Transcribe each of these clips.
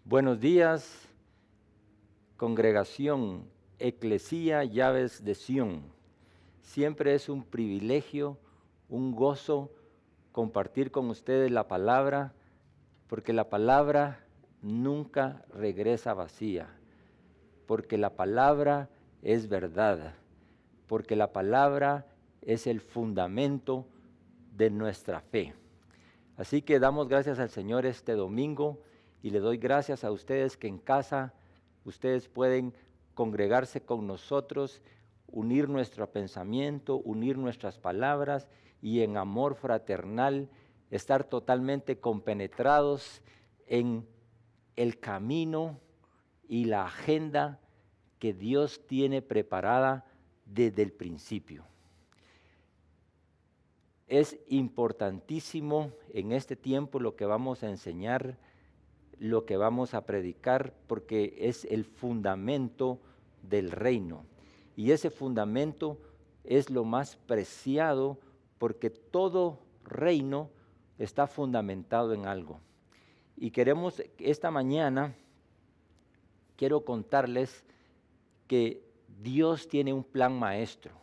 Buenos días, congregación, Eclesía Llaves de Sión. Siempre es un privilegio, un gozo compartir con ustedes la palabra, porque la palabra nunca regresa vacía, porque la palabra es verdad, porque la palabra es el fundamento de nuestra fe. Así que damos gracias al Señor este domingo y le doy gracias a ustedes que en casa ustedes pueden congregarse con nosotros, unir nuestro pensamiento, unir nuestras palabras y en amor fraternal estar totalmente compenetrados en el camino y la agenda que Dios tiene preparada desde el principio. Es importantísimo en este tiempo lo que vamos a enseñar, lo que vamos a predicar, porque es el fundamento del reino. Y ese fundamento es lo más preciado, porque todo reino está fundamentado en algo. Y queremos, esta mañana, quiero contarles que Dios tiene un plan maestro.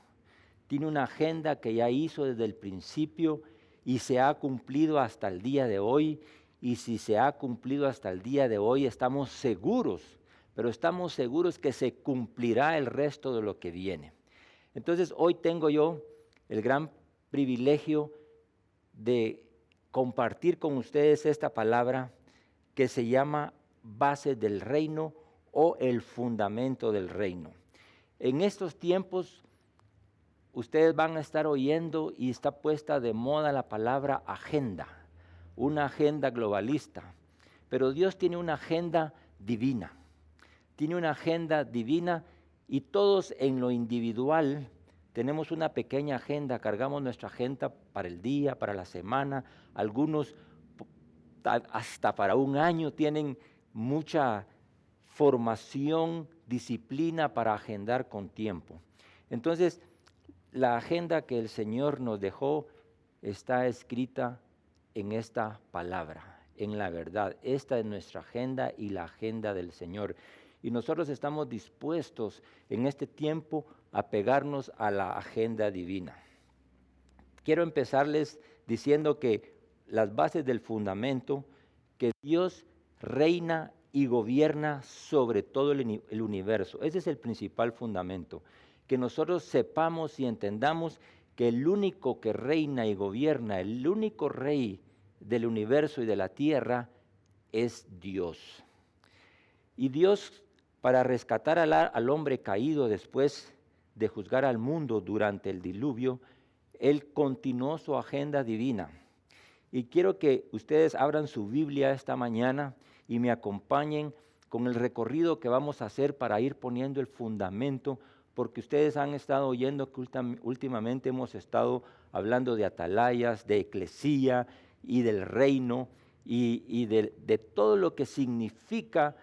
Tiene una agenda que ya hizo desde el principio y se ha cumplido hasta el día de hoy. Y si se ha cumplido hasta el día de hoy, estamos seguros, pero estamos seguros que se cumplirá el resto de lo que viene. Entonces, hoy tengo yo el gran privilegio de compartir con ustedes esta palabra que se llama base del reino o el fundamento del reino. En estos tiempos, ustedes van a estar oyendo y está puesta de moda la palabra agenda, una agenda globalista. Pero Dios tiene una agenda divina. Tiene una agenda divina y todos en lo individual tenemos una pequeña agenda. Cargamos nuestra agenda para el día, para la semana. Algunos hasta para un año tienen mucha formación, disciplina para agendar con tiempo. Entonces, la agenda que el Señor nos dejó está escrita en esta palabra, en la verdad. Esta es nuestra agenda y la agenda del Señor. Y nosotros estamos dispuestos en este tiempo a pegarnos a la agenda divina. Quiero empezarles diciendo que las bases del fundamento, que Dios reina y gobierna sobre todo el universo. Ese es el principal fundamento. Que nosotros sepamos y entendamos que el único que reina y gobierna, el único rey del universo y de la tierra es Dios. Y Dios, para rescatar al hombre caído después de juzgar al mundo durante el diluvio, Él continuó su agenda divina. Y quiero que ustedes abran su Biblia esta mañana y me acompañen con el recorrido que vamos a hacer para ir poniendo el fundamento, porque ustedes han estado oyendo que últimamente hemos estado hablando de atalayas, de eclesía y del reino y de todo lo que significa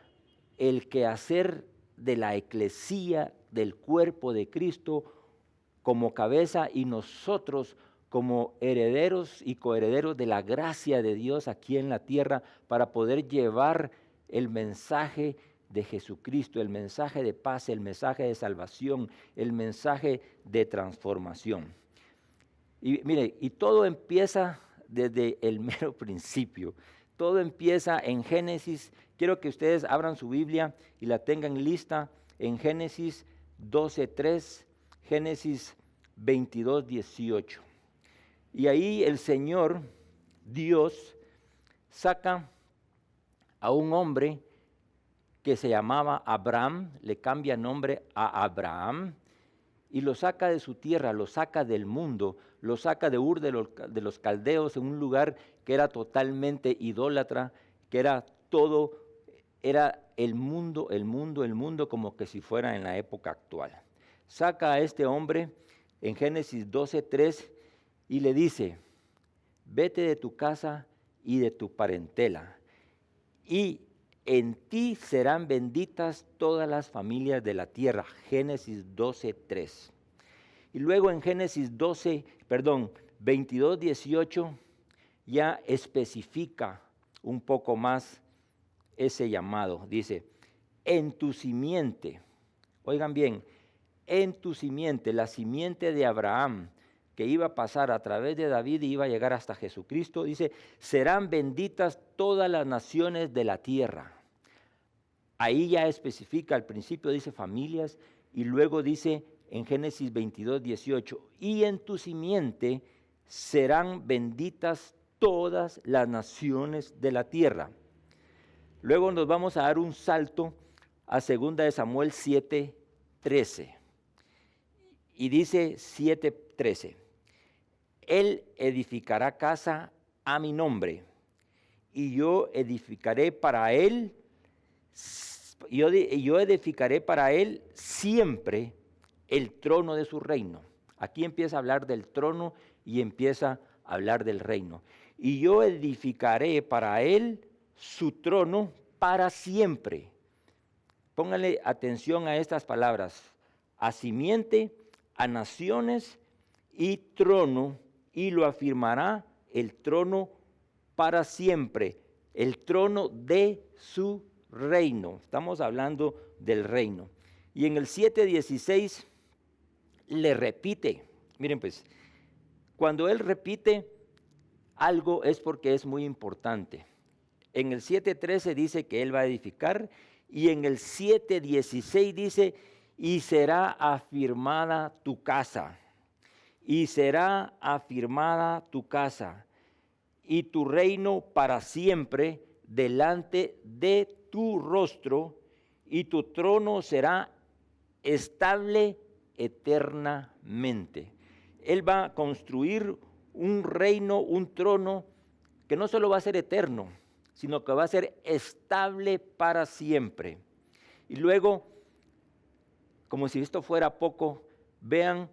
el quehacer de la eclesía, del cuerpo de Cristo como cabeza y nosotros como herederos y coherederos de la gracia de Dios aquí en la tierra para poder llevar el mensaje de Jesucristo, el mensaje de paz, el mensaje de salvación, el mensaje de transformación. Y mire, y todo empieza desde el mero principio. Todo empieza en Génesis. Quiero que ustedes abran su Biblia y la tengan lista en Génesis 12:3, Génesis 22:18. Y ahí el Señor, Dios, saca a un hombre que se llamaba Abraham, le cambia nombre a Abraham, y lo saca de su tierra, lo saca del mundo, lo saca de Ur de los Caldeos, en un lugar que era totalmente idólatra, que era todo, era el mundo, como que si fuera en la época actual. Saca a este hombre en Génesis 12:3 y le dice: vete de tu casa y de tu parentela, y en ti serán benditas todas las familias de la tierra. Génesis 12:3. Y luego en Génesis 22:18 ya especifica un poco más ese llamado. Dice, en tu simiente, oigan bien, en tu simiente, la simiente de Abraham, que iba a pasar a través de David y iba a llegar hasta Jesucristo, dice, serán benditas todas las naciones de la tierra. Ahí ya especifica, al principio dice familias, y luego dice en Génesis 22, 18, y en tu simiente serán benditas todas las naciones de la tierra. Luego nos vamos a dar un salto a 2 de Samuel 7, 13. Y dice 7:13, Él edificará casa a mi nombre, y yo edificaré para Él, yo edificaré para Él siempre el trono de su reino. Aquí empieza a hablar del trono y empieza a hablar del reino. Y yo edificaré para Él su trono para siempre. Pónganle atención a estas palabras, a simiente, a naciones y trono, y lo afirmará el trono para siempre, el trono de su reino. Estamos hablando del reino. Y en el 7:16 le repite, miren pues, cuando él repite algo es porque es muy importante. En el 7:13 dice que él va a edificar, y en el 7:16 dice, y será afirmada tu casa, y será afirmada tu casa, y tu reino para siempre delante de tu rostro, y tu trono será estable eternamente. Él va a construir un reino, un trono, que no solo va a ser eterno, sino que va a ser estable para siempre. Y luego, como si esto fuera poco, vean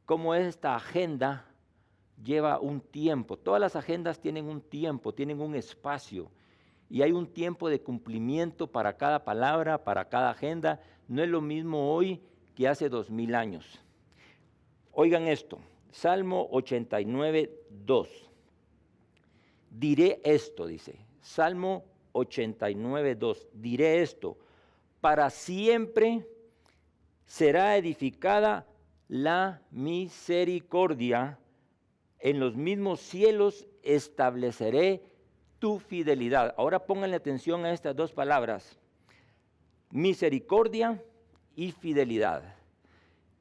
cómo esta agenda lleva un tiempo. Todas las agendas tienen un tiempo, tienen un espacio, y hay un tiempo de cumplimiento para cada palabra, para cada agenda. No es lo mismo hoy que hace 2000 años. Oigan esto, Salmo 89, 2. Diré esto, dice, Salmo 89, 2. Diré esto, para siempre será edificada la misericordia, en los mismos cielos estableceré tu fidelidad. Ahora pónganle atención a estas dos palabras, misericordia y fidelidad.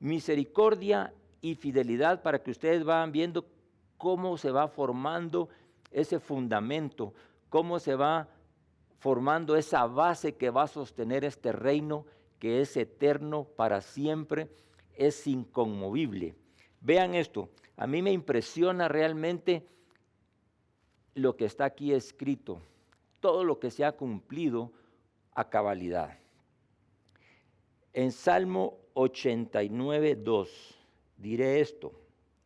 Misericordia y fidelidad, para que ustedes vayan viendo cómo se va formando ese fundamento, cómo se va formando esa base que va a sostener este reino, que es eterno para siempre, es inconmovible. Vean esto, a mí me impresiona realmente lo que está aquí escrito, todo lo que se ha cumplido a cabalidad. En Salmo 89, 2, diré esto,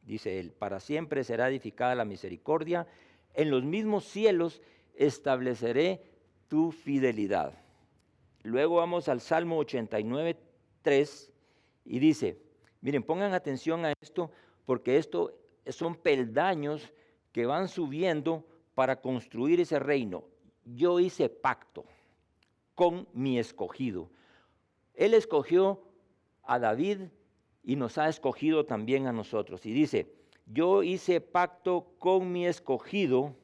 dice él, para siempre será edificada la misericordia, en los mismos cielos estableceré tu fidelidad. Luego vamos al Salmo 89, 3, y dice, miren, pongan atención a esto, porque esto son peldaños que van subiendo para construir ese reino. Yo hice pacto con mi escogido. Él escogió a David y nos ha escogido también a nosotros. Y dice, yo hice pacto con mi escogido,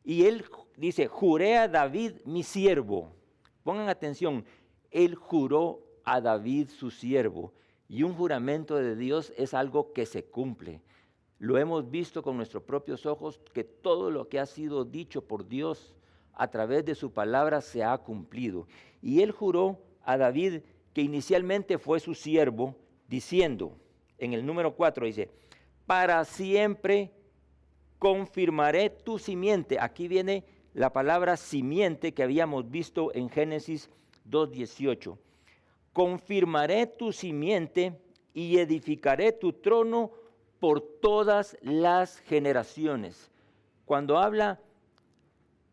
y él dice, juré a David mi siervo. Pongan atención, él juró a David su siervo. Y un juramento de Dios es algo que se cumple. Lo hemos visto con nuestros propios ojos, que todo lo que ha sido dicho por Dios a través de su palabra se ha cumplido. Y él juró a David, que inicialmente fue su siervo, diciendo, en el número 4 dice, para siempre confirmaré tu simiente. Aquí viene la palabra simiente que habíamos visto en Génesis 2:18. Confirmaré tu simiente y edificaré tu trono por todas las generaciones. Cuando habla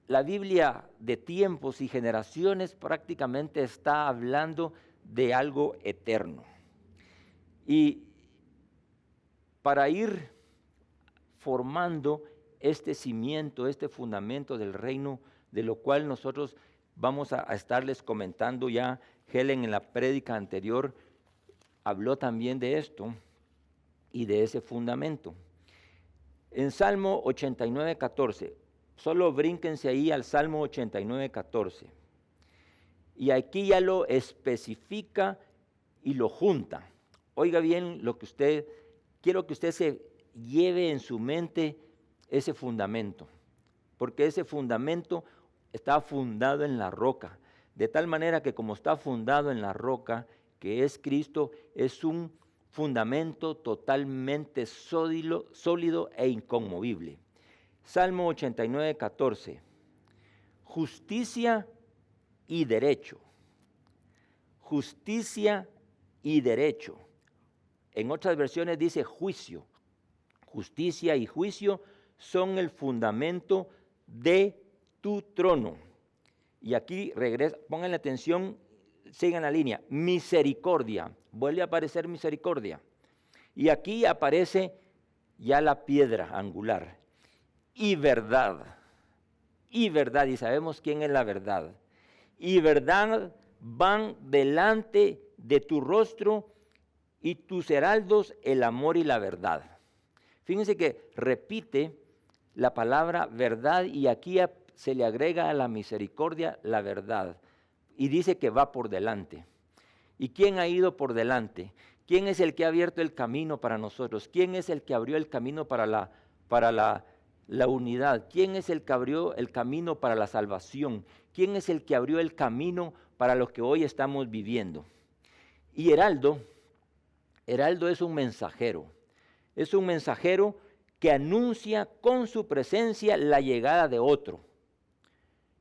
la Biblia de tiempos y generaciones, prácticamente está hablando de algo eterno. Y para ir formando este cimiento, este fundamento del reino, de lo cual nosotros vamos a estarles comentando ya. Helen en la prédica anterior habló también de esto y de ese fundamento. En Salmo 89, 14, solo brínquense ahí al Salmo 89, 14. Y aquí ya lo especifica y lo junta. Oiga bien quiero que usted se lleve en su mente ese fundamento, porque ese fundamento está fundado en la roca, de tal manera que como está fundado en la roca, que es Cristo, es un fundamento totalmente sólido e inconmovible. Salmo 89, 14. Justicia y derecho. Justicia y derecho. En otras versiones dice juicio. Justicia y juicio son el fundamento de tu trono. Y aquí regresa, pongan atención, sigan la línea. Misericordia. Vuelve a aparecer misericordia. Y aquí aparece ya la piedra angular. Y verdad. Y verdad. Y sabemos quién es la verdad. Y verdad van delante de tu rostro y tus heraldos el amor y la verdad. Fíjense que repite la palabra verdad y aquí se le agrega a la misericordia la verdad. Y dice que va por delante. ¿Y quién ha ido por delante? ¿Quién es el que ha abierto el camino para nosotros? ¿Quién es el que abrió el camino para la unidad? ¿Quién es el que abrió el camino para la salvación? ¿Quién es el que abrió el camino para lo que hoy estamos viviendo? Y heraldo es un mensajero. Es un mensajero que anuncia con su presencia la llegada de otro.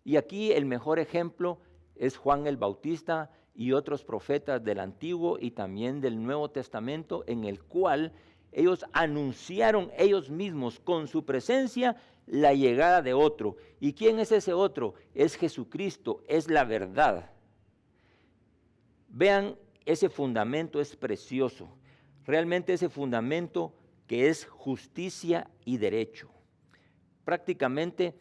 Y aquí el mejor ejemplo es Juan el Bautista y otros profetas del Antiguo y también del Nuevo Testamento, en el cual ellos anunciaron ellos mismos con su presencia la llegada de otro. ¿Y quién es ese otro? Es Jesucristo, es la verdad. Vean, ese fundamento es precioso. Realmente ese fundamento que es justicia y derecho. Prácticamente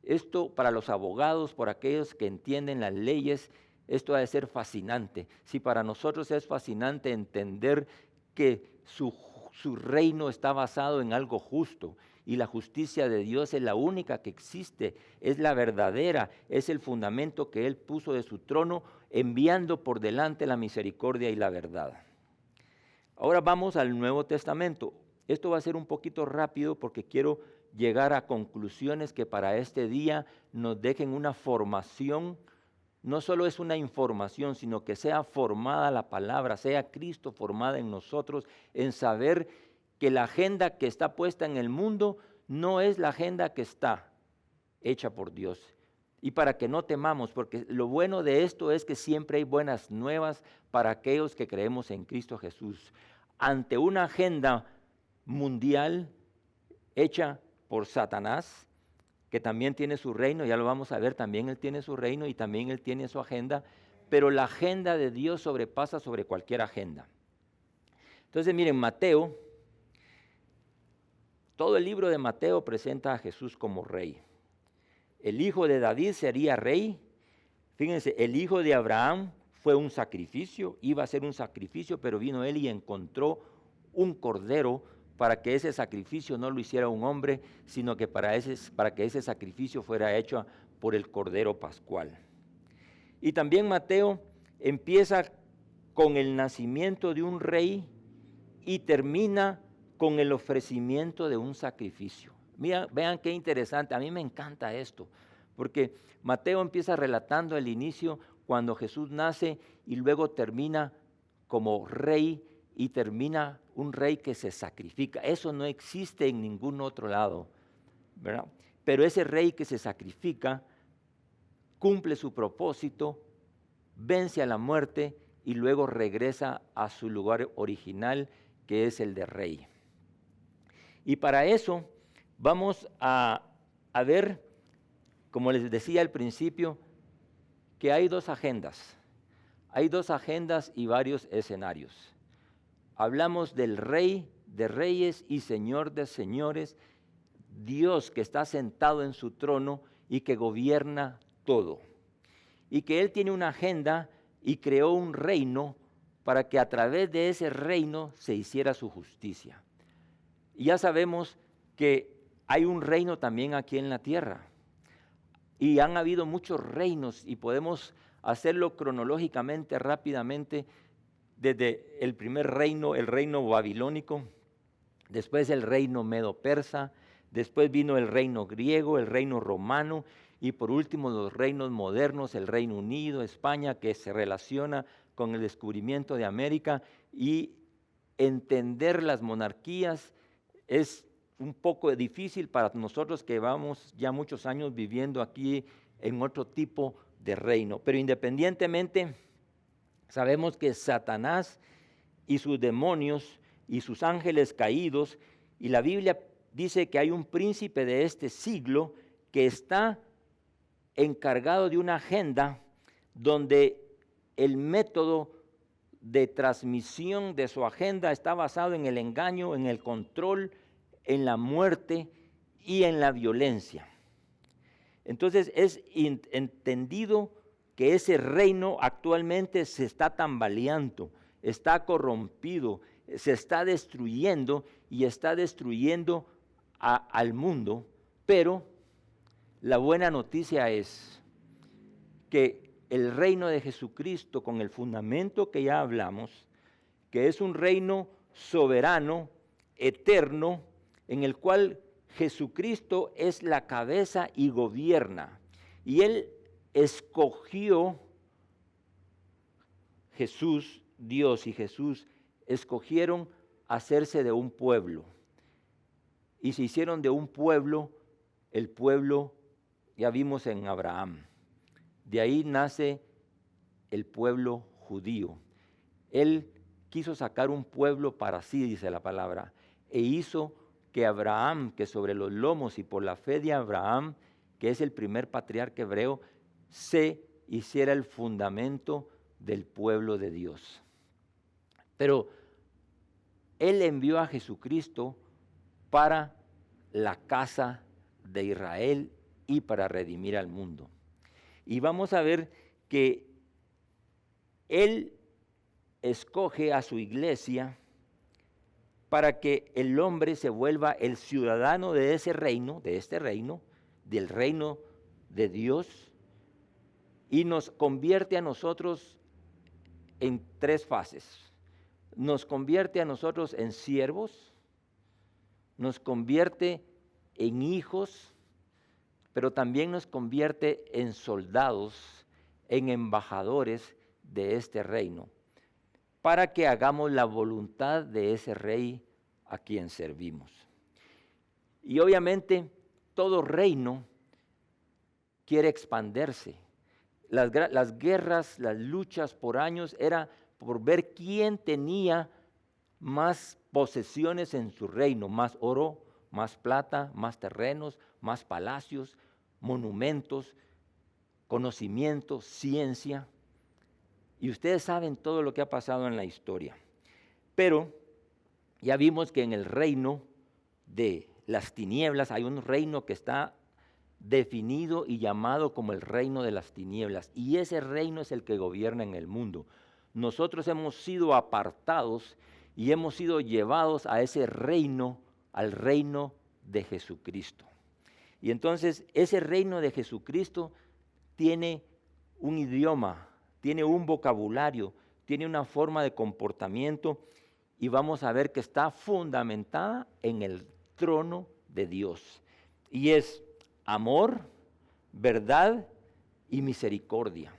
esto para los abogados, por aquellos que entienden las leyes, esto ha de ser fascinante. Si para nosotros es fascinante entender que su reino está basado en algo justo y la justicia de Dios es la única que existe, es la verdadera, es el fundamento que Él puso de su trono, enviando por delante la misericordia y la verdad. Ahora vamos al Nuevo Testamento. Esto va a ser un poquito rápido porque quiero llegar a conclusiones que para este día nos dejen una formación. No solo es una información, sino que sea formada la palabra, sea Cristo formada en nosotros, en saber que la agenda que está puesta en el mundo no es la agenda que está hecha por Dios. Y para que no temamos, porque lo bueno de esto es que siempre hay buenas nuevas para aquellos que creemos en Cristo Jesús. Ante una agenda mundial hecha por Satanás, que también tiene su reino, ya lo vamos a ver, también él tiene su reino y también él tiene su agenda, pero la agenda de Dios sobrepasa sobre cualquier agenda. Entonces miren, Mateo, todo el libro de Mateo presenta a Jesús como rey. El hijo de David sería rey. Fíjense, el hijo de Abraham fue un sacrificio, iba a ser un sacrificio, pero vino él y encontró un cordero para que ese sacrificio no lo hiciera un hombre, sino que para que ese sacrificio fuera hecho por el Cordero Pascual. Y también Mateo empieza con el nacimiento de un rey y termina con el ofrecimiento de un sacrificio. Mira, vean qué interesante, a mí me encanta esto, porque Mateo empieza relatando el inicio cuando Jesús nace y luego termina como rey y termina un rey que se sacrifica. Eso no existe en ningún otro lado, ¿verdad? Pero ese rey que se sacrifica cumple su propósito, vence a la muerte y luego regresa a su lugar original, que es el de rey. Y para eso vamos a ver, como les decía al principio, que hay dos agendas. Hay dos agendas y varios escenarios. Hablamos del Rey de Reyes y Señor de Señores, Dios que está sentado en su trono y que gobierna todo. y que Él tiene una agenda y creó un reino para que a través de ese reino se hiciera su justicia. Y ya sabemos que hay un reino también aquí en la tierra. Y han habido muchos reinos y podemos hacerlo cronológicamente, rápidamente, desde el primer reino, el reino babilónico, después el reino medo-persa, después vino el reino griego, el reino romano y por último los reinos modernos, el Reino Unido, España, que se relaciona con el descubrimiento de América, y entender las monarquías es un poco difícil para nosotros que vamos ya muchos años viviendo aquí en otro tipo de reino. Pero independientemente, sabemos que Satanás y sus demonios y sus ángeles caídos, y la Biblia dice que hay un príncipe de este siglo que está encargado de una agenda donde el método de transmisión de su agenda está basado en el engaño, en el control, en la muerte y en la violencia. Entonces es entendido que ese reino actualmente se está tambaleando, está corrompido, se está destruyendo y está destruyendo al mundo, pero la buena noticia es que el reino de Jesucristo, con el fundamento que ya hablamos, que es un reino soberano, eterno, en el cual Jesucristo es la cabeza y gobierna. Y Él escogió, Jesús, Dios y Jesús, escogieron hacerse de un pueblo. Y se hicieron de un pueblo, el pueblo, ya vimos en Abraham. De ahí nace el pueblo judío. Él quiso sacar un pueblo para sí, dice la palabra, e hizo que Abraham, que sobre los lomos y por la fe de Abraham, que es el primer patriarca hebreo, se hiciera el fundamento del pueblo de Dios. Pero Él envió a Jesucristo para la casa de Israel y para redimir al mundo. Y vamos a ver que Él escoge a su iglesia para que el hombre se vuelva el ciudadano de ese reino, de este reino, del reino de Dios, y nos convierte a nosotros en tres fases. Nos convierte a nosotros en siervos, nos convierte en hijos, pero también nos convierte en soldados, en embajadores de este reino, para que hagamos la voluntad de ese rey a quien servimos. Y obviamente todo reino quiere expandirse. Las guerras, las luchas por años era por ver quién tenía más posesiones en su reino, más oro, más plata, más terrenos, más palacios, monumentos, conocimiento, ciencia. Y ustedes saben todo lo que ha pasado en la historia. Pero ya vimos que en el reino de las tinieblas hay un reino que está definido y llamado como el reino de las tinieblas. Y ese reino es el que gobierna en el mundo. Nosotros hemos sido apartados y hemos sido llevados a ese reino, al reino de Jesucristo. Y entonces ese reino de Jesucristo tiene un idioma, tiene un vocabulario, tiene una forma de comportamiento, y vamos a ver que está fundamentada en el trono de Dios. Y es amor, verdad y misericordia.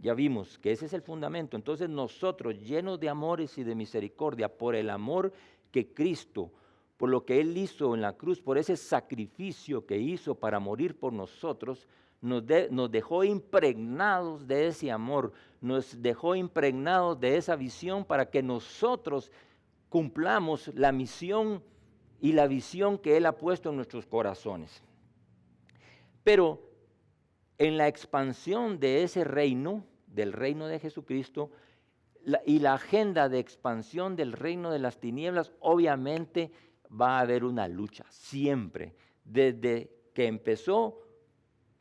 Ya vimos que ese es el fundamento. Entonces nosotros, llenos de amores y de misericordia, por el amor que Cristo, por lo que Él hizo en la cruz, por ese sacrificio que hizo para morir por nosotros, nos dejó impregnados de ese amor, nos dejó impregnados de esa visión para que nosotros cumplamos la misión y la visión que Él ha puesto en nuestros corazones. Pero en la expansión de ese reino, del reino de Jesucristo, y la agenda de expansión del reino de las tinieblas, obviamente va a haber una lucha, siempre. Desde que empezó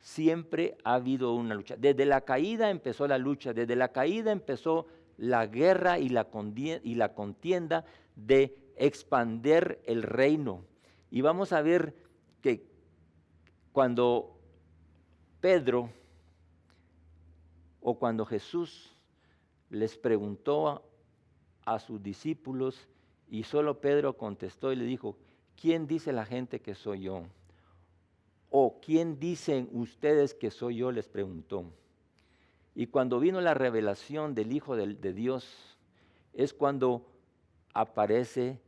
siempre ha habido una lucha. Desde la caída empezó la lucha, desde la caída empezó la guerra y la contienda de expandir el reino. Y vamos a ver que cuando Pedro o cuando Jesús les preguntó a sus discípulos y solo Pedro contestó y le dijo, ¿quién dice la gente que soy yo? ¿O quién dicen ustedes que soy yo? Les preguntó. Y cuando vino la revelación del Hijo de Dios, es cuando aparece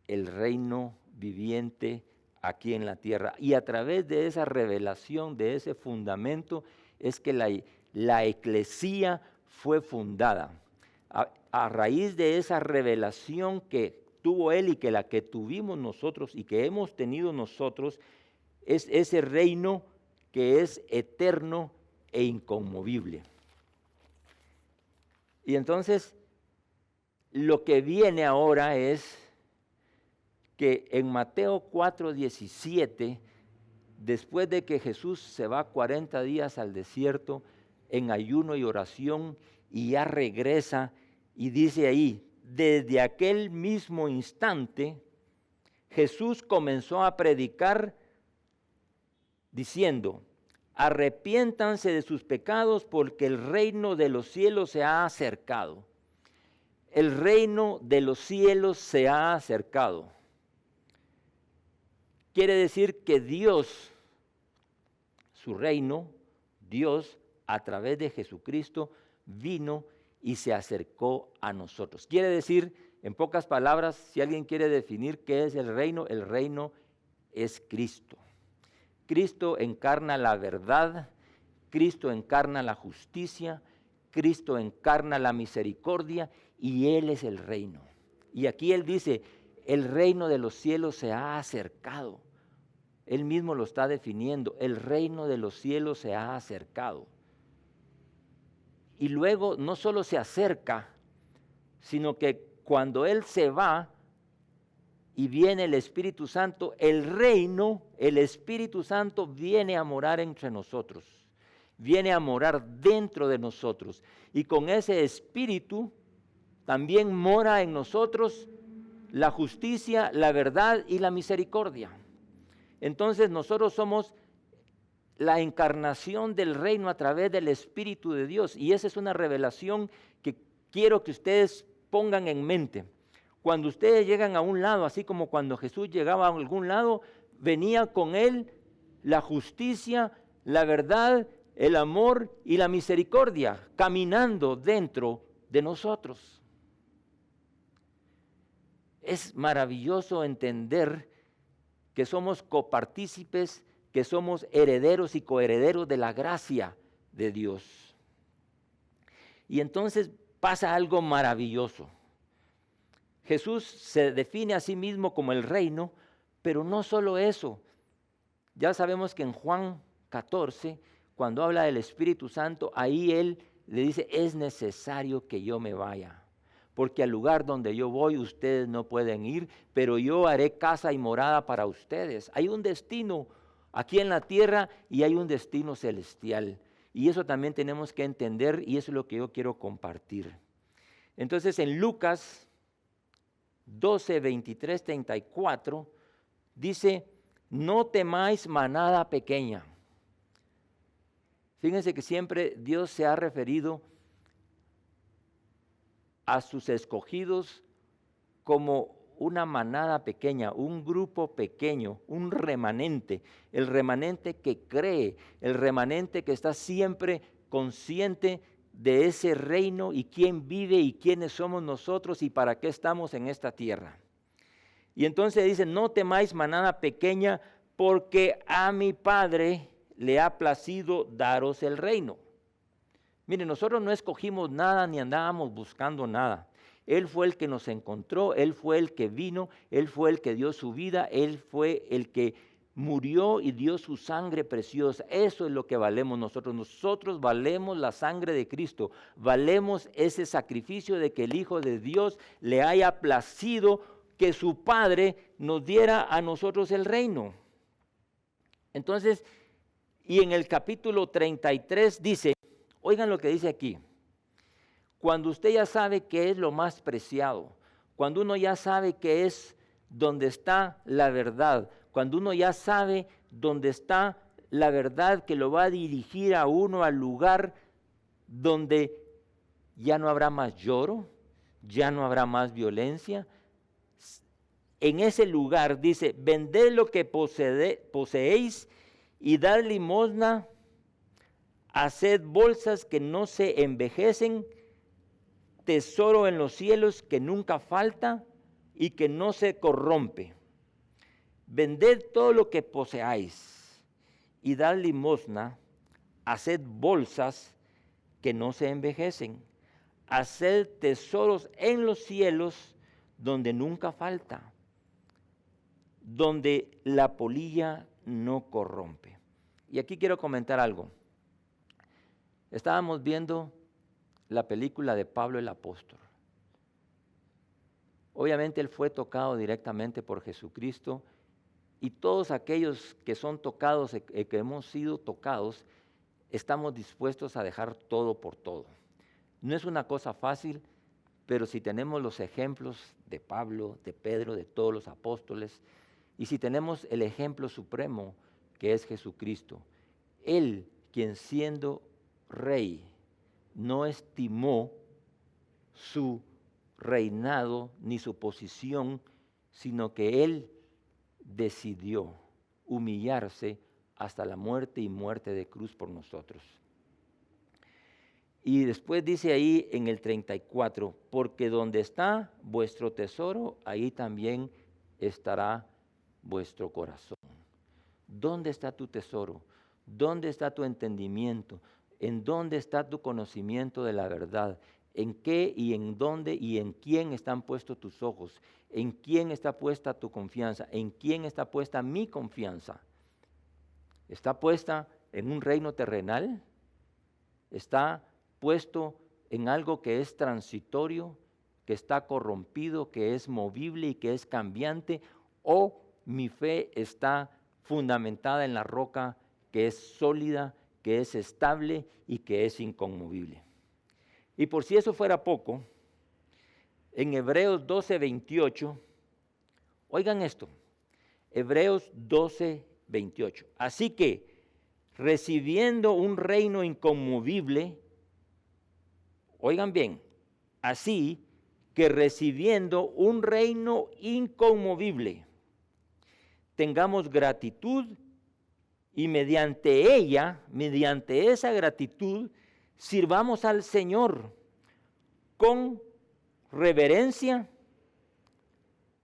el reino viviente aquí en la tierra. Y a través de esa revelación, de ese fundamento, es que la eclesía fue fundada. A raíz de esa revelación que tuvo él y que la que tuvimos nosotros y que hemos tenido nosotros, es ese reino que es eterno e inconmovible. Y entonces, lo que viene ahora es que en Mateo 4:17, después de que Jesús se va 40 días al desierto en ayuno y oración y ya regresa y dice ahí, desde aquel mismo instante, Jesús comenzó a predicar diciendo, arrepiéntanse de sus pecados porque el reino de los cielos se ha acercado. El reino de los cielos se ha acercado. Quiere decir que Dios, su reino, Dios a través de Jesucristo vino y se acercó a nosotros. Quiere decir, en pocas palabras, si alguien quiere definir qué es el reino es Cristo. Cristo encarna la verdad, Cristo encarna la justicia, Cristo encarna la misericordia y Él es el reino. Y aquí Él dice, el reino de los cielos se ha acercado. Él mismo lo está definiendo, el reino de los cielos se ha acercado. Y luego no solo se acerca, sino que cuando Él se va y viene el Espíritu Santo, el reino, el Espíritu Santo viene a morar entre nosotros, viene a morar dentro de nosotros. Y con ese Espíritu también mora en nosotros la justicia, la verdad y la misericordia. Entonces nosotros somos la encarnación del reino a través del Espíritu de Dios. Y esa es una revelación que quiero que ustedes pongan en mente. Cuando ustedes llegan a un lado, así como cuando Jesús llegaba a algún lado, venía con él la justicia, la verdad, el amor y la misericordia, caminando dentro de nosotros. Es maravilloso entender que somos copartícipes, que somos herederos y coherederos de la gracia de Dios. Y entonces pasa algo maravilloso. Jesús se define a sí mismo como el reino, pero no solo eso. Ya sabemos que en Juan 14, cuando habla del Espíritu Santo, ahí Él le dice, es necesario que yo me vaya, porque al lugar donde yo voy ustedes no pueden ir, pero yo haré casa y morada para ustedes. Hay un destino aquí en la tierra y hay un destino celestial. Y eso también tenemos que entender y eso es lo que yo quiero compartir. Entonces en Lucas 12, 23, 34 dice, no temáis manada pequeña. Fíjense que siempre Dios se ha referido a sus escogidos como una manada pequeña, un grupo pequeño, un remanente, el remanente que cree, el remanente que está siempre consciente de ese reino y quién vive y quiénes somos nosotros y para qué estamos en esta tierra. Y entonces dice, no temáis manada pequeña, porque a mi Padre le ha placido daros el reino. Miren, nosotros no escogimos nada ni andábamos buscando nada. Él fue el que nos encontró, Él fue el que vino, Él fue el que dio su vida, Él fue el que murió y dio su sangre preciosa. Eso es lo que valemos nosotros. Nosotros valemos la sangre de Cristo. Valemos ese sacrificio de que el Hijo de Dios le haya placido que su Padre nos diera a nosotros el reino. Entonces, Y en el capítulo 33 dice, oigan lo que dice aquí, cuando usted ya sabe qué es lo más preciado, cuando uno ya sabe qué es donde está la verdad, cuando uno ya sabe dónde está la verdad que lo va a dirigir a uno al lugar donde ya no habrá más lloro, ya no habrá más violencia. En ese lugar dice, vended lo que poseéis y dad limosna, haced bolsas que no se envejecen, tesoro en los cielos que nunca falta y que no se corrompe. Vended todo lo que poseáis y dad limosna, haced bolsas que no se envejecen, haced tesoros en los cielos donde nunca falta, donde la polilla no corrompe. Y aquí quiero comentar algo. Estábamos viendo la película de Pablo el apóstol. Obviamente él fue tocado directamente por Jesucristo y todos aquellos que son tocados, que hemos sido tocados, estamos dispuestos a dejar todo por todo. No es una cosa fácil, pero si tenemos los ejemplos de Pablo, de Pedro, de todos los apóstoles, y si tenemos el ejemplo supremo que es Jesucristo, Él, quien siendo rey, no estimó su reinado ni su posición, sino que Él decidió humillarse hasta la muerte y muerte de cruz por nosotros. Y después dice ahí en el 34, porque donde está vuestro tesoro, ahí también estará vuestro corazón. ¿Dónde está tu tesoro? ¿Dónde está tu entendimiento? ¿En dónde está tu conocimiento de la verdad? ¿En qué y en dónde y en quién están puestos tus ojos? ¿En quién está puesta tu confianza? ¿En quién está puesta mi confianza? ¿Está puesta en un reino terrenal? ¿Está puesto en algo que es transitorio, que está corrompido, que es movible y que es cambiante? ¿O mi fe está fundamentada en la roca que es sólida, que es estable y que es inconmovible? Y por si eso fuera poco, en Hebreos 12:28, oigan esto, Hebreos 12:28. Así que, recibiendo un reino inconmovible, oigan bien, así que recibiendo un reino inconmovible, tengamos gratitud y mediante ella, mediante esa gratitud, sirvamos al Señor con reverencia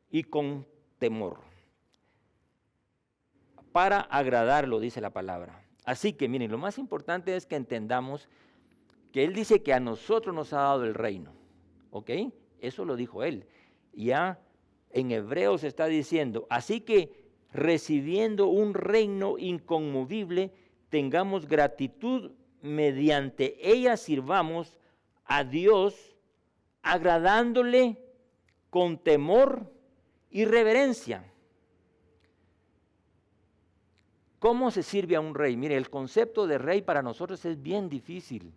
y con temor, para agradarlo, dice la palabra. Así que miren, lo más importante es que entendamos que Él dice que a nosotros nos ha dado el reino, ¿ok? Eso lo dijo Él. Ya en Hebreos está diciendo, así que recibiendo un reino inconmovible, tengamos gratitud, mediante ella sirvamos a Dios, agradándole con temor y reverencia. ¿Cómo se sirve a un rey? Mire, el concepto de rey para nosotros es bien difícil,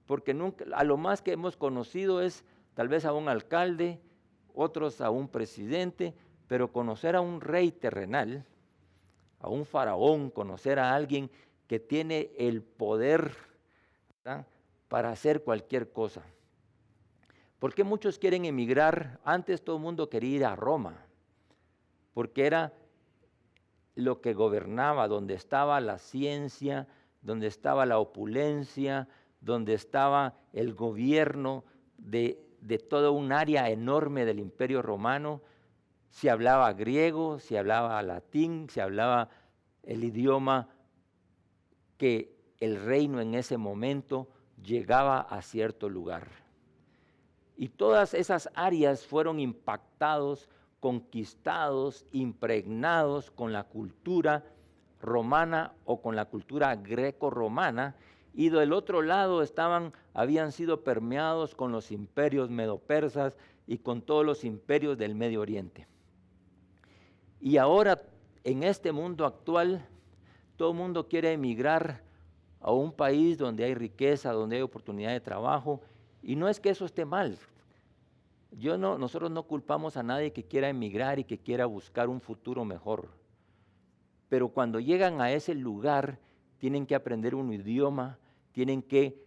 porque nunca, a lo más que hemos conocido es tal vez a un alcalde, otros a un presidente, pero conocer a un rey terrenal, a un faraón, conocer a alguien que tiene el poder, ¿verdad?, para hacer cualquier cosa. ¿Por qué muchos quieren emigrar? Antes todo el mundo quería ir a Roma, porque era lo que gobernaba, donde estaba la ciencia, donde estaba la opulencia, donde estaba el gobierno de toda un área enorme del Imperio Romano. Se hablaba griego, se hablaba latín, se hablaba el idioma que el reino en ese momento llegaba a cierto lugar. Y todas esas áreas fueron impactados, conquistados, impregnados con la cultura romana o con la cultura greco-romana, y del otro lado habían sido permeados con los imperios medo-persas y con todos los imperios del Medio Oriente. Y ahora, en este mundo actual, Todo el mundo quiere emigrar a un país donde hay riqueza, donde hay oportunidad de trabajo, y no es que eso esté mal. Nosotros no culpamos a nadie que quiera emigrar y que quiera buscar un futuro mejor. Pero cuando llegan a ese lugar, tienen que aprender un idioma, tienen que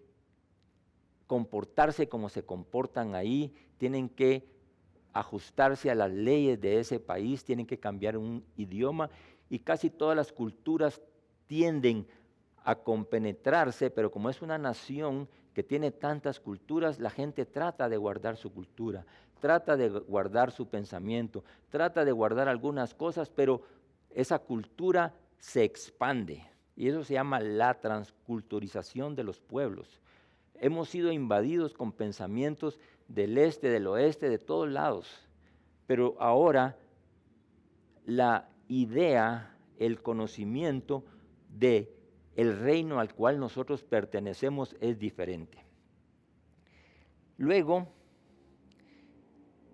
comportarse como se comportan ahí, tienen que ajustarse a las leyes de ese país, tienen que cambiar un idioma, y casi todas las culturas tienden a compenetrarse, pero como es una nación que tiene tantas culturas, la gente trata de guardar su cultura, trata de guardar su pensamiento, trata de guardar algunas cosas, pero esa cultura se expande, y eso se llama la transculturización de los pueblos. Hemos sido invadidos con pensamientos del este, del oeste, de todos lados, pero ahora la idea, el conocimiento de el reino al cual nosotros pertenecemos es diferente. Luego,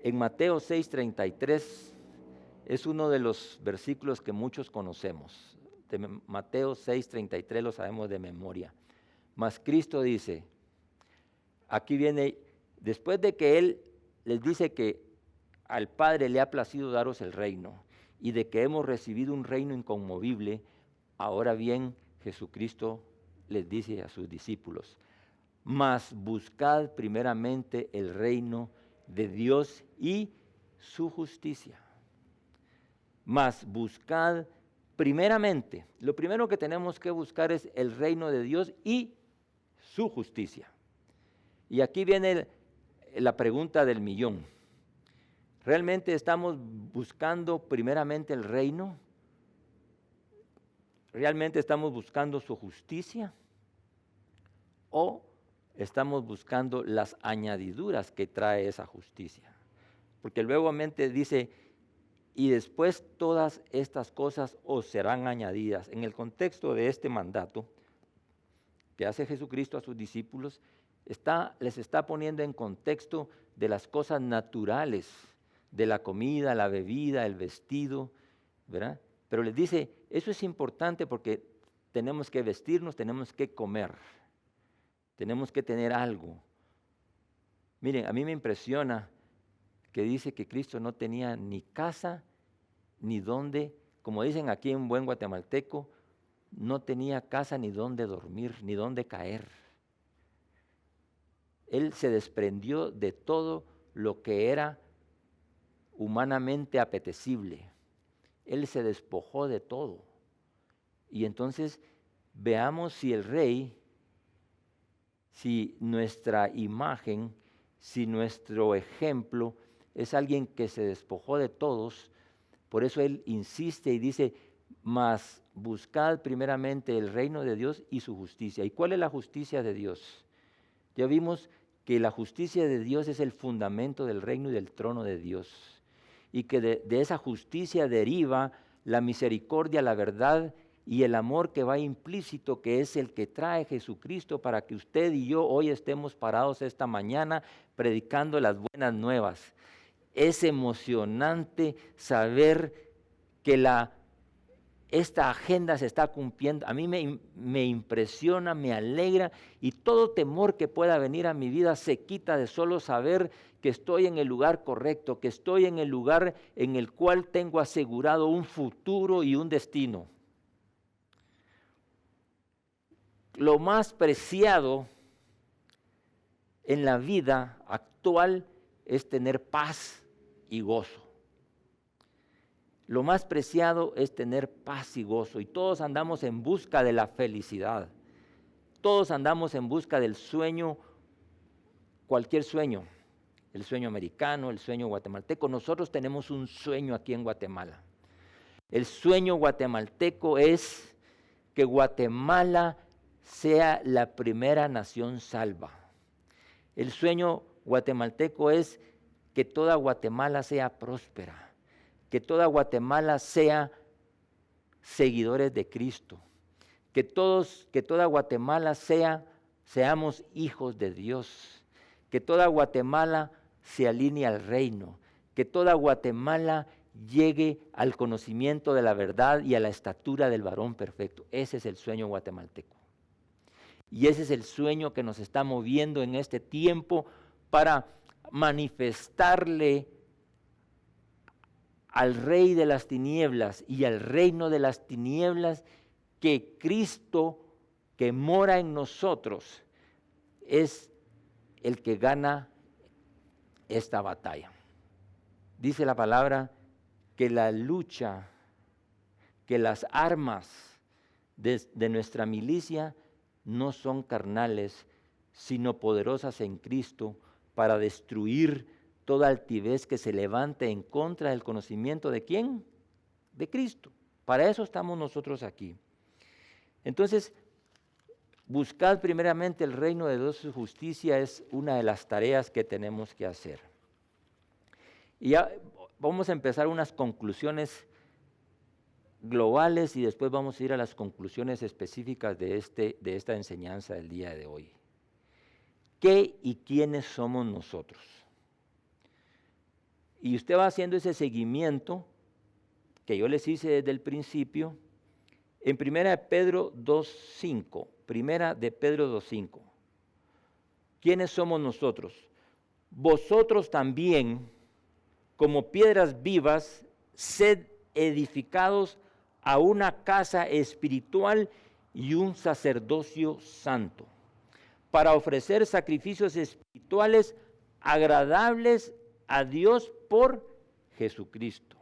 en Mateo 6:33, es uno de los versículos que muchos conocemos. De Mateo 6:33 lo sabemos de memoria. Mas Cristo dice, aquí viene, después de que Él les dice que al Padre le ha placido daros el reino y de que hemos recibido un reino inconmovible, ahora bien Jesucristo les dice a sus discípulos, mas buscad primeramente el reino de Dios y su justicia. Mas buscad primeramente, lo primero que tenemos que buscar es el reino de Dios y su justicia. Y aquí viene la pregunta del millón. ¿Realmente estamos buscando primeramente el reino? ¿Realmente estamos buscando su justicia? ¿O estamos buscando las añadiduras que trae esa justicia? Porque luego dice, y después todas estas cosas os serán añadidas. En el contexto de este mandato que hace Jesucristo a sus discípulos, les está poniendo en contexto de las cosas naturales, de la comida, la bebida, el vestido, ¿verdad? Pero les dice, eso es importante porque tenemos que vestirnos, tenemos que comer, tenemos que tener algo. Miren, a mí me impresiona que dice que Cristo no tenía ni casa, ni dónde, como dicen aquí en buen guatemalteco, no tenía casa ni dónde dormir, ni dónde caer. Él se desprendió de todo lo que era humanamente apetecible. Él se despojó de todo. Y entonces veamos si el rey, si nuestra imagen, si nuestro ejemplo es alguien que se despojó de todos. Por eso él insiste y dice, mas buscad primeramente el reino de Dios y su justicia. ¿Y cuál es la justicia de Dios? Ya vimos que la justicia de Dios es el fundamento del reino y del trono de Dios. Y que de esa justicia deriva la misericordia, la verdad y el amor que va implícito, que es el que trae Jesucristo para que usted y yo hoy estemos parados esta mañana predicando las buenas nuevas. Es emocionante saber que esta agenda se está cumpliendo. A mí me impresiona, me alegra, y todo temor que pueda venir a mi vida se quita de solo saber que estoy en el lugar correcto, que estoy en el lugar en el cual tengo asegurado un futuro y un destino. Lo más preciado en la vida actual es tener paz y gozo. Lo más preciado es tener paz y gozo, y todos andamos en busca de la felicidad. Todos andamos en busca del sueño, cualquier sueño, el sueño americano, el sueño guatemalteco. Nosotros tenemos un sueño aquí en Guatemala. El sueño guatemalteco es que Guatemala sea la primera nación salva. El sueño guatemalteco es que toda Guatemala sea próspera, que toda Guatemala sea seguidores de Cristo, que toda Guatemala seamos hijos de Dios, que toda Guatemala se alinee al reino, que toda Guatemala llegue al conocimiento de la verdad y a la estatura del varón perfecto. Ese es el sueño guatemalteco. Y ese es el sueño que nos está moviendo en este tiempo para manifestarle al rey de las tinieblas y al reino de las tinieblas que Cristo que mora en nosotros es el que gana esta batalla. Dice la palabra que la lucha, que las armas de nuestra milicia no son carnales, sino poderosas en Cristo para destruir toda altivez que se levante en contra del conocimiento ¿de quién? De Cristo. Para eso estamos nosotros aquí. Entonces, buscad primeramente el reino de Dios y su justicia es una de las tareas que tenemos que hacer. Y ya vamos a empezar unas conclusiones globales y después vamos a ir a las conclusiones específicas de esta enseñanza del día de hoy. ¿Qué y quiénes somos nosotros? Y usted va haciendo ese seguimiento que yo les hice desde el principio en 1 de Pedro 2.5. 1 de Pedro 2.5. ¿Quiénes somos nosotros? Vosotros también, como piedras vivas, sed edificados a una casa espiritual y un sacerdocio santo, para ofrecer sacrificios espirituales agradables a Dios por Jesucristo.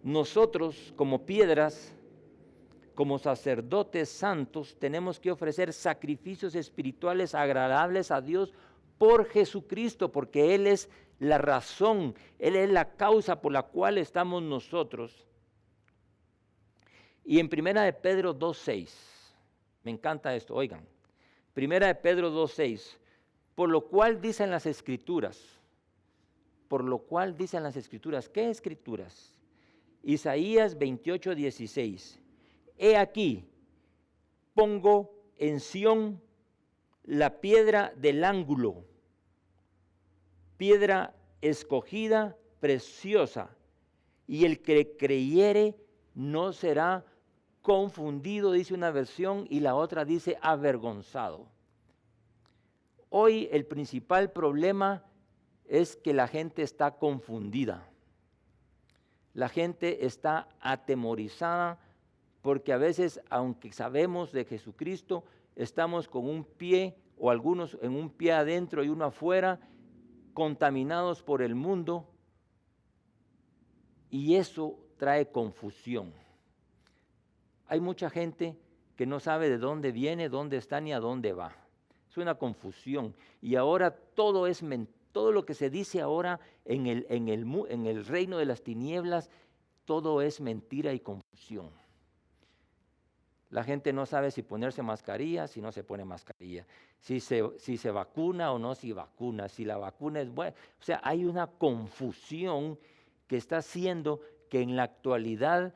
Nosotros, como piedras, como sacerdotes santos, tenemos que ofrecer sacrificios espirituales agradables a Dios por Jesucristo, porque Él es la razón, Él es la causa por la cual estamos nosotros. Y en 1 de Pedro 2.6, me encanta esto, oigan, 1 de Pedro 2.6, por lo cual dicen las Escrituras, ¿qué Escrituras? Isaías 28.16, he aquí, pongo en Sión la piedra del ángulo, piedra escogida, preciosa, y el que creyere no será confundido, dice una versión, y la otra dice avergonzado. Hoy el principal problema es que la gente está confundida. La gente está atemorizada porque a veces, aunque sabemos de Jesucristo, estamos con un pie o algunos en un pie adentro y uno afuera, contaminados por el mundo, y eso trae confusión. Hay mucha gente que no sabe de dónde viene, dónde está ni a dónde va. Es una confusión. Y ahora todo lo que se dice ahora en el reino de las tinieblas, todo es mentira y confusión. La gente no sabe si ponerse mascarilla, si no se pone mascarilla, si se vacuna o no se vacuna, si la vacuna es buena. O sea, hay una confusión que está haciendo que en la actualidad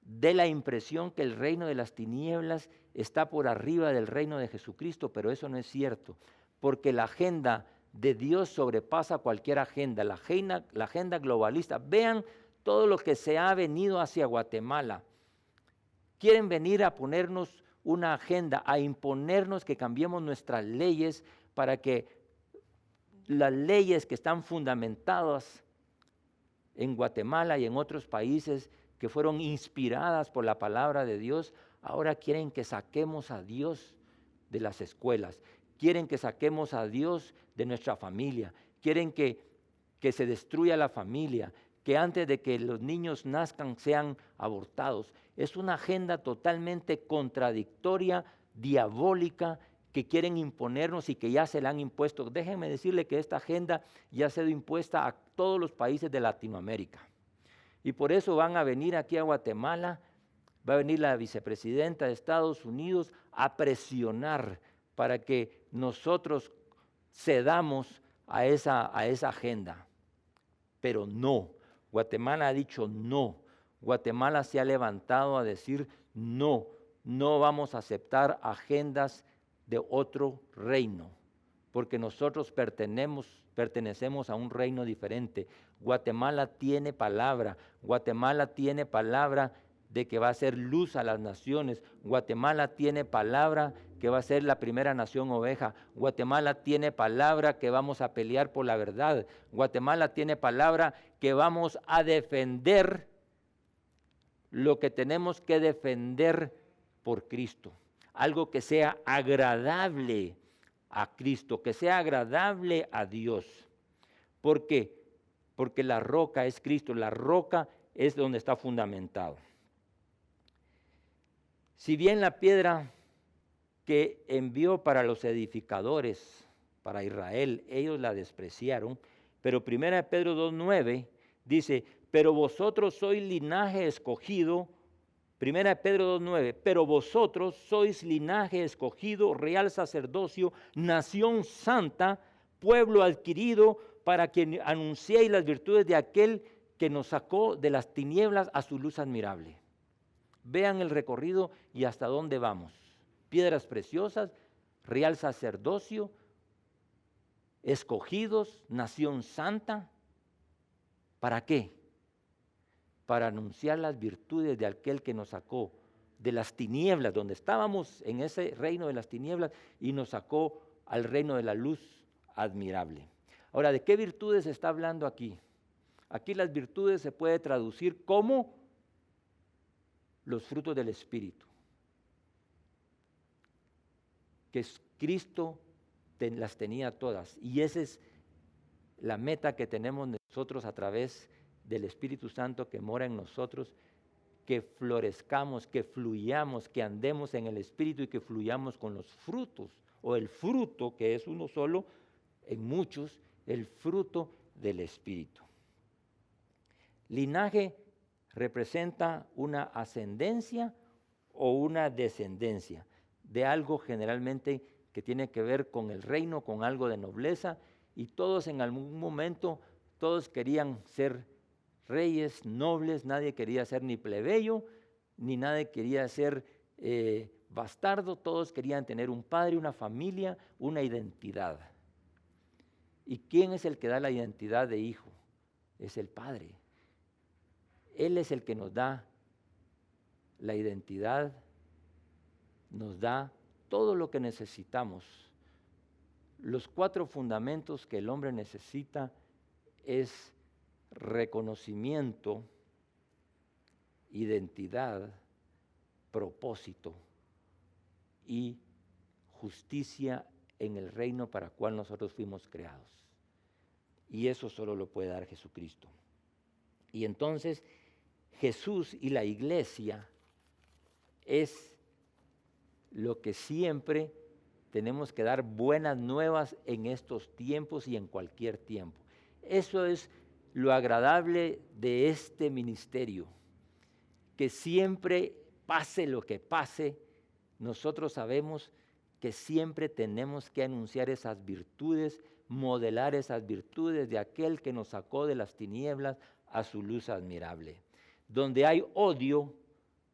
dé la impresión que el reino de las tinieblas está por arriba del reino de Jesucristo, pero eso no es cierto, porque la agenda de Dios sobrepasa cualquier agenda, la agenda globalista. Vean todo lo que se ha venido hacia Guatemala. Quieren venir a ponernos una agenda, a imponernos que cambiemos nuestras leyes para que las leyes que están fundamentadas en Guatemala y en otros países que fueron inspiradas por la palabra de Dios, ahora quieren que saquemos a Dios de las escuelas, quieren que saquemos a Dios de nuestra familia, quieren que se destruya la familia, que antes de que los niños nazcan sean abortados. Es una agenda totalmente contradictoria, diabólica, que quieren imponernos y que ya se la han impuesto. Déjenme decirle que esta agenda ya ha sido impuesta a todos los países de Latinoamérica. Y por eso van a venir aquí a Guatemala, va a venir la vicepresidenta de Estados Unidos a presionar para que nosotros cedamos a esa agenda. Pero no, Guatemala ha dicho no. Guatemala se ha levantado a decir no, no vamos a aceptar agendas de otro reino. porque nosotros pertenecemos a un reino diferente. Guatemala tiene palabra de que va a ser luz a las naciones. Guatemala tiene palabra que va a ser la primera nación oveja. Guatemala tiene palabra que vamos a pelear por la verdad. Guatemala tiene palabra que vamos a defender lo que tenemos que defender por Cristo. Algo que sea agradable a Cristo, que sea agradable a Dios. ¿Por qué? Porque la roca es Cristo, la roca es donde está fundamentado. Si bien la piedra que envió para los edificadores, para Israel, ellos la despreciaron, pero 1 Pedro 2:9 dice, pero vosotros sois linaje escogido, 1 Pedro 2:9, pero vosotros sois linaje escogido, real sacerdocio, nación santa, pueblo adquirido, para que anunciéis las virtudes de aquel que nos sacó de las tinieblas a su luz admirable. Vean el recorrido y hasta dónde vamos. Piedras preciosas, real sacerdocio, escogidos, nación santa. ¿Para qué? Para anunciar las virtudes de aquel que nos sacó de las tinieblas, donde estábamos en ese reino de las tinieblas, y nos sacó al reino de la luz admirable. Ahora, ¿de qué virtudes se está hablando aquí? Aquí las virtudes se puede traducir como los frutos del Espíritu. Que Cristo las tenía todas, y esa es la meta que tenemos nosotros a través del Espíritu Santo que mora en nosotros, que florezcamos, que fluyamos, que andemos en el Espíritu y que fluyamos con los frutos, o el fruto que es uno solo, en muchos, el fruto del Espíritu. Linaje representa una ascendencia o una descendencia de algo generalmente que tiene que ver con el reino, con algo de nobleza, y todos en algún momento, todos querían ser reyes, nobles, nadie quería ser ni plebeyo, ni nadie quería ser bastardo, todos querían tener un padre, una familia, una identidad. ¿Y quién es el que da la identidad de hijo? Es el Padre. Él es el que nos da la identidad, nos da todo lo que necesitamos. Los 4 fundamentos que el hombre necesita es reconocimiento, identidad, propósito y justicia en el reino para el cual nosotros fuimos creados. Y eso solo lo puede dar Jesucristo. Y entonces Jesús y la iglesia es lo que siempre tenemos que dar buenas nuevas en estos tiempos y en cualquier tiempo. Eso es lo agradable de este ministerio, que siempre pase lo que pase, nosotros sabemos que siempre tenemos que anunciar esas virtudes, modelar esas virtudes de aquel que nos sacó de las tinieblas a su luz admirable. Donde hay odio,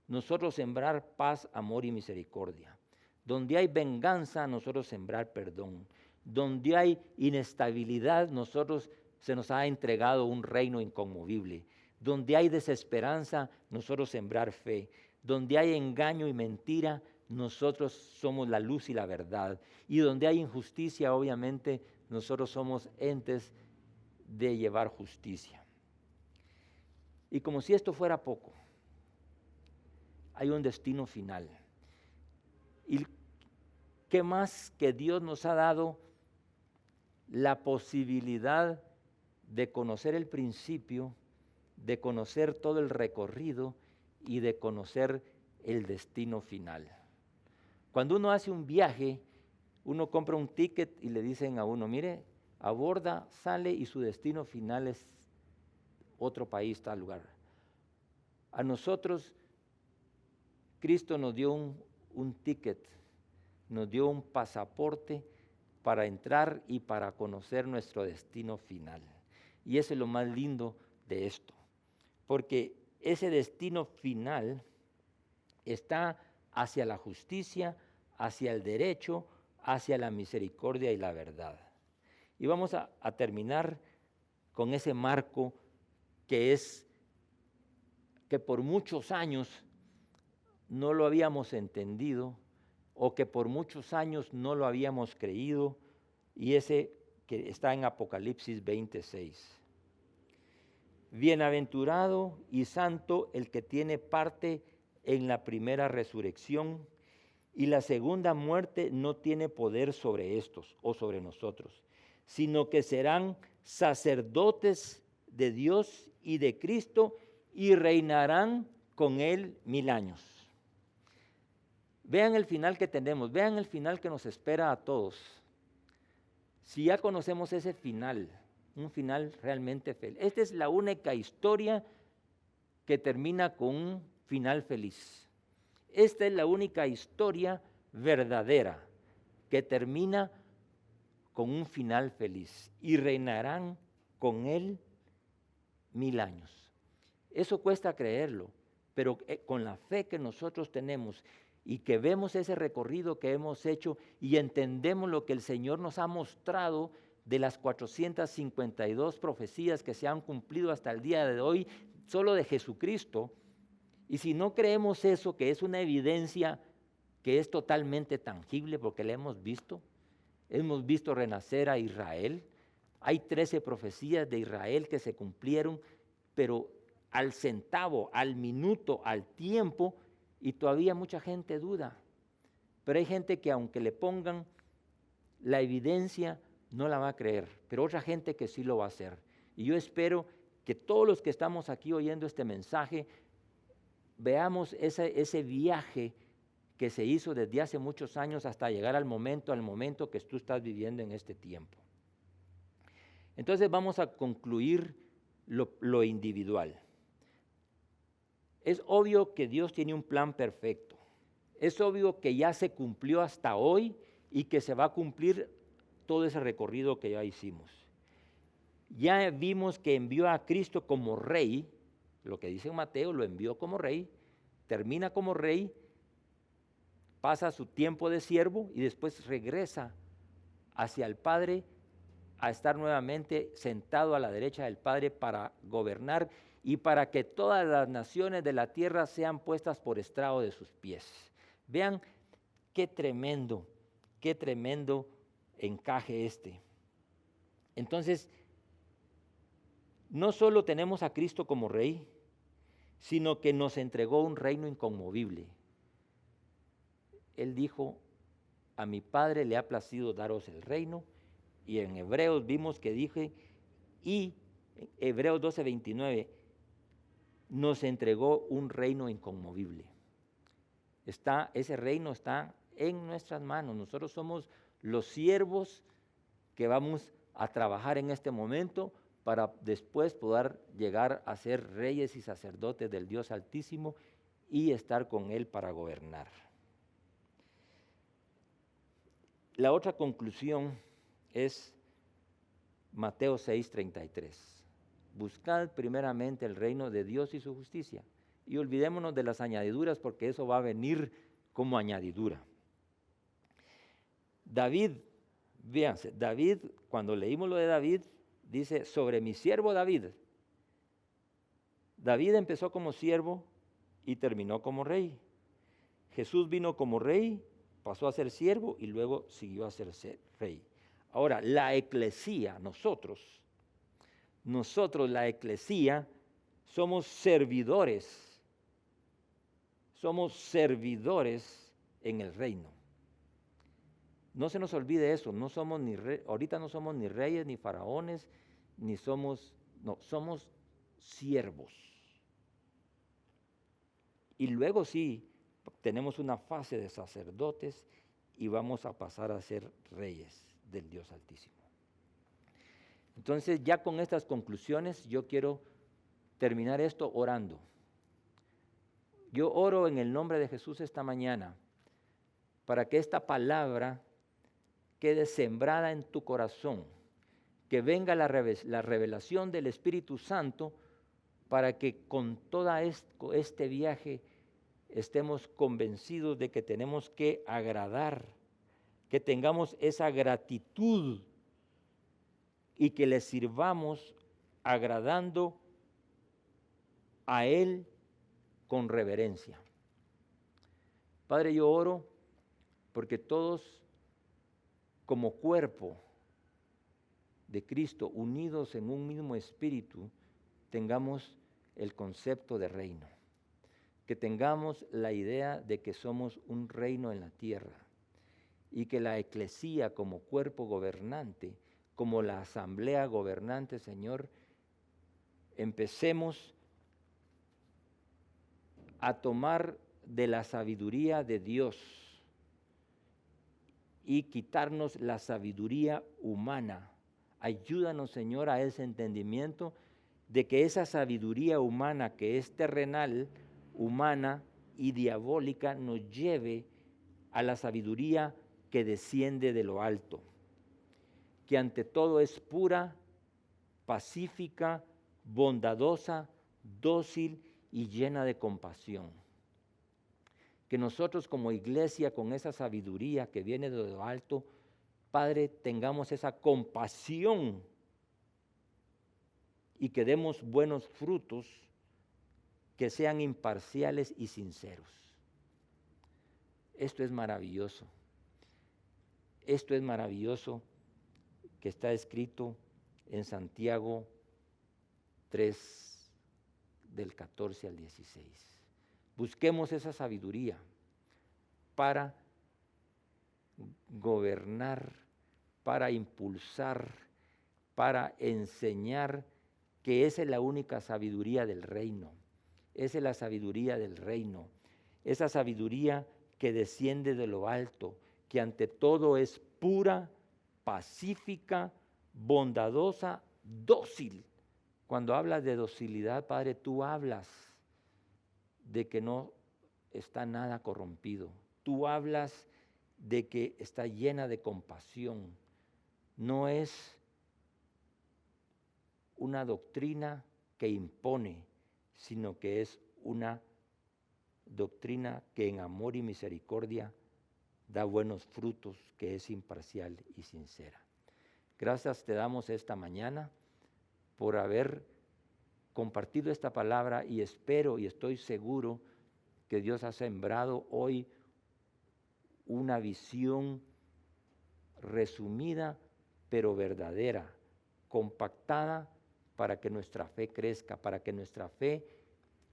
nosotros sembrar paz, amor y misericordia. Donde hay venganza, nosotros sembrar perdón. Donde hay inestabilidad, se nos ha entregado un reino inconmovible. Donde hay desesperanza, nosotros sembrar fe. Donde hay engaño y mentira, nosotros somos la luz y la verdad. Y donde hay injusticia, obviamente, nosotros somos entes de llevar justicia. Y como si esto fuera poco, hay un destino final. ¿Y qué más que Dios nos ha dado la posibilidad de conocer el principio, de conocer todo el recorrido y de conocer el destino final? Cuando uno hace un viaje, uno compra un ticket y le dicen a uno, mire, aborda, sale y su destino final es otro país, tal lugar. A nosotros, Cristo nos dio un ticket, nos dio un pasaporte para entrar y para conocer nuestro destino final. Y eso es lo más lindo de esto, porque ese destino final está hacia la justicia, hacia el derecho, hacia la misericordia y la verdad. Y vamos a terminar con ese marco que es que por muchos años no lo habíamos entendido o que por muchos años no lo habíamos creído, y ese que está en Apocalipsis 26. Bienaventurado y santo el que tiene parte en la primera resurrección, y la segunda muerte no tiene poder sobre estos o sobre nosotros, sino que serán sacerdotes de Dios y de Cristo y reinarán con Él 1000 años. Vean el final que tenemos, vean el final que nos espera a todos. Si ya conocemos ese final, un final realmente feliz. Esta es la única historia que termina con un final feliz. Esta es la única historia verdadera que termina con un final feliz y reinarán con Él 1000 años. Eso cuesta creerlo, pero con la fe que nosotros tenemos y que vemos ese recorrido que hemos hecho y entendemos lo que el Señor nos ha mostrado de las 452 profecías que se han cumplido hasta el día de hoy, solo de Jesucristo. Y si no creemos eso, que es una evidencia que es totalmente tangible porque la hemos visto renacer a Israel. Hay 13 profecías de Israel que se cumplieron, pero al centavo, al minuto, al tiempo, y todavía mucha gente duda. Pero hay gente que aunque le pongan la evidencia, no la va a creer, pero otra gente que sí lo va a hacer. Y yo espero que todos los que estamos aquí oyendo este mensaje, veamos ese viaje que se hizo desde hace muchos años hasta llegar al momento que tú estás viviendo en este tiempo. Entonces vamos a concluir lo individual. Es obvio que Dios tiene un plan perfecto. Es obvio que ya se cumplió hasta hoy y que se va a cumplir todo ese recorrido que ya hicimos. Ya vimos que envió a Cristo como rey, lo que dice Mateo, lo envió como rey, termina como rey, pasa su tiempo de siervo y después regresa hacia el Padre a estar nuevamente sentado a la derecha del Padre para gobernar y para que todas las naciones de la tierra sean puestas por estrado de sus pies. Vean qué tremendo encaje este. Entonces, no solo tenemos a Cristo como rey, sino que nos entregó un reino inconmovible. Él dijo, a mi Padre le ha placido daros el reino, y en Hebreos vimos que dije, y Hebreos 12:29, nos entregó un reino inconmovible. Ese reino está en nuestras manos. Nosotros somos los siervos que vamos a trabajar en este momento para después poder llegar a ser reyes y sacerdotes del Dios Altísimo y estar con Él para gobernar. La otra conclusión es Mateo 6:33. Buscad primeramente el reino de Dios y su justicia. Y olvidémonos de las añadiduras porque eso va a venir como añadidura. David, véanse, David, cuando leímos lo de David, dice, sobre mi siervo David. David empezó como siervo y terminó como rey. Jesús vino como rey, pasó a ser siervo y luego siguió a ser rey. Ahora, la eclesía, nosotros la eclesía, somos servidores en el reino. No se nos olvide eso, ahorita no somos ni reyes, ni faraones, somos siervos. Y luego sí, tenemos una fase de sacerdotes y vamos a pasar a ser reyes del Dios Altísimo. Entonces, ya con estas conclusiones, yo quiero terminar esto orando. Yo oro en el nombre de Jesús esta mañana para que esta palabra quede sembrada en tu corazón, que venga la revelación del Espíritu Santo para que con todo este viaje estemos convencidos de que tenemos que agradar que tengamos esa gratitud y que le sirvamos agradando a Él con reverencia. Padre, yo oro porque todos como cuerpo de Cristo, unidos en un mismo espíritu, tengamos el concepto de reino, que tengamos la idea de que somos un reino en la tierra y que la eclesía como cuerpo gobernante, como la asamblea gobernante, Señor, empecemos a tomar de la sabiduría de Dios y quitarnos la sabiduría humana. Ayúdanos, Señor, a ese entendimiento de que esa sabiduría humana que es terrenal, humana y diabólica nos lleve a la sabiduría que desciende de lo alto, que ante todo es pura, pacífica, bondadosa, dócil y llena de compasión. Que nosotros como iglesia, con esa sabiduría que viene de lo alto, Padre, tengamos esa compasión y que demos buenos frutos que sean imparciales y sinceros. Esto es maravilloso. Esto es maravilloso que está escrito en Santiago 3, del 14 al 16. Busquemos esa sabiduría para gobernar, para impulsar, para enseñar, que esa es la única sabiduría del reino. Esa es la sabiduría del reino. Esa sabiduría que desciende de lo alto, que ante todo es pura, pacífica, bondadosa, dócil. Cuando hablas de docilidad, Padre, tú hablas de que no está nada corrompido. Tú hablas de que está llena de compasión. No es una doctrina que impone, sino que es una doctrina que en amor y misericordia da buenos frutos, que es imparcial y sincera. Gracias te damos esta mañana por haber compartido esta palabra y espero y estoy seguro que Dios ha sembrado hoy una visión resumida pero verdadera, compactada para que nuestra fe crezca, para que nuestra fe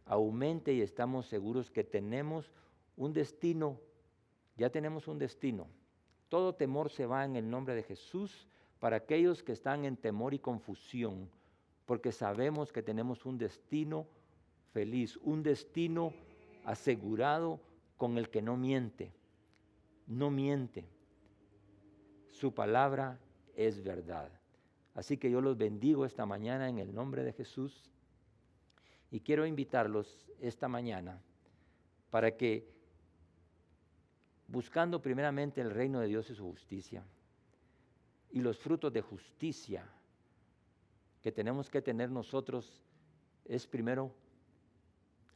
aumente y estamos seguros que tenemos un destino, ya tenemos un destino. Todo temor se va en el nombre de Jesús para aquellos que están en temor y confusión, porque sabemos que tenemos un destino feliz, un destino asegurado con el que no miente, no miente. Su palabra es verdad. Así que yo los bendigo esta mañana en el nombre de Jesús y quiero invitarlos esta mañana para que, buscando primeramente el reino de Dios y su justicia y los frutos de justicia que tenemos que tener nosotros, es primero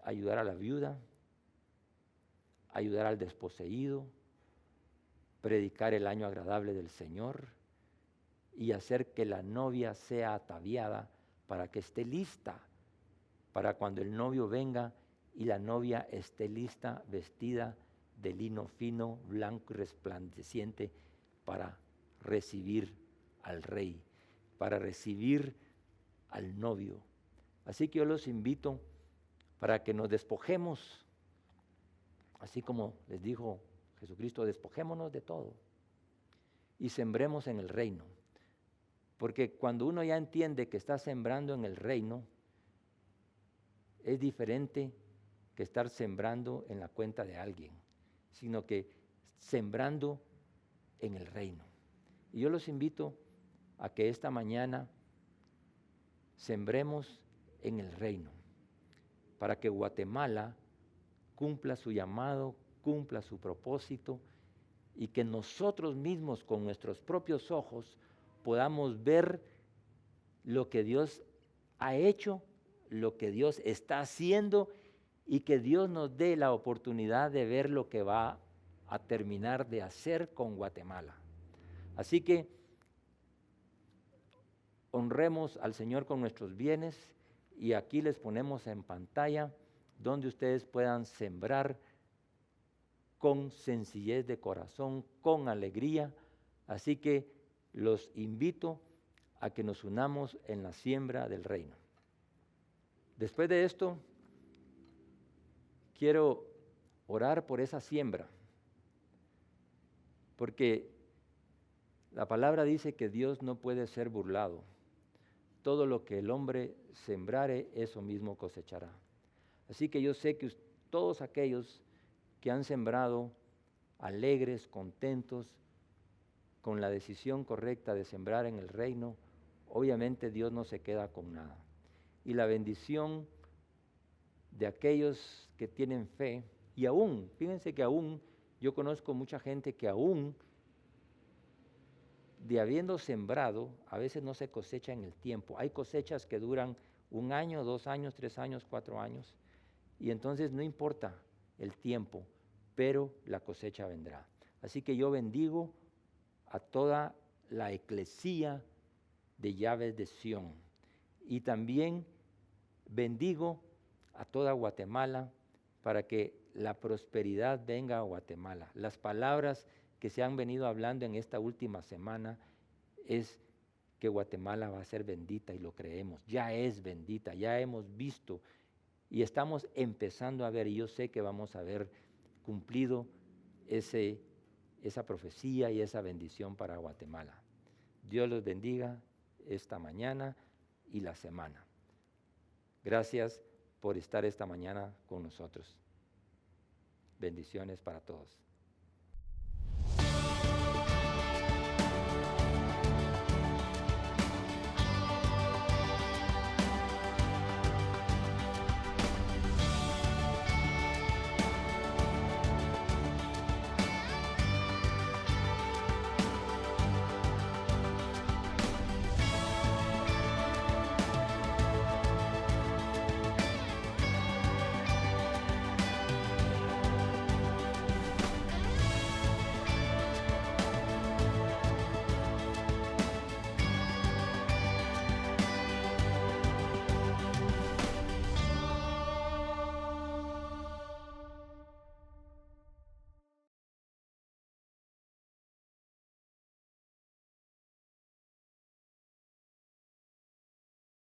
ayudar a la viuda, ayudar al desposeído, predicar el año agradable del Señor y hacer que la novia sea ataviada para que esté lista para cuando el novio venga y la novia esté lista, vestida de lino fino, blanco y resplandeciente para recibir al rey, para recibir al novio. Así que yo los invito para que nos despojemos, así como les dijo Jesucristo, despojémonos de todo y sembremos en el reino. Porque cuando uno ya entiende que está sembrando en el reino, es diferente que estar sembrando en la cuenta de alguien, sino que sembrando en el reino. Y yo los invito a que esta mañana sembremos en el reino, para que Guatemala cumpla su llamado, cumpla su propósito, y que nosotros mismos con nuestros propios ojos podamos ver lo que Dios ha hecho, lo que Dios está haciendo y que Dios nos dé la oportunidad de ver lo que va a terminar de hacer con Guatemala. Así que honremos al Señor con nuestros bienes y aquí les ponemos en pantalla donde ustedes puedan sembrar con sencillez de corazón, con alegría. Así que los invito a que nos unamos en la siembra del reino. Después de esto, quiero orar por esa siembra, porque la palabra dice que Dios no puede ser burlado. Todo lo que el hombre sembrare, eso mismo cosechará. Así que yo sé que todos aquellos que han sembrado alegres, contentos, con la decisión correcta de sembrar en el reino, obviamente Dios no se queda con nada. Y la bendición de aquellos que tienen fe, y aún, fíjense que aún, yo conozco mucha gente que aún, de habiendo sembrado, a veces no se cosecha en el tiempo. Hay cosechas que duran 1 año, 2 años, 3 años, 4 años, y entonces no importa el tiempo, pero la cosecha vendrá. Así que yo bendigo a toda la eclesía de Llaves de Sión y también bendigo a toda Guatemala para que la prosperidad venga a Guatemala. Las palabras que se han venido hablando en esta última semana es que Guatemala va a ser bendita y lo creemos, ya es bendita, ya hemos visto y estamos empezando a ver, y yo sé que vamos a ver cumplido esa profecía y esa bendición para Guatemala. Dios los bendiga esta mañana y la semana. Gracias por estar esta mañana con nosotros. Bendiciones para todos.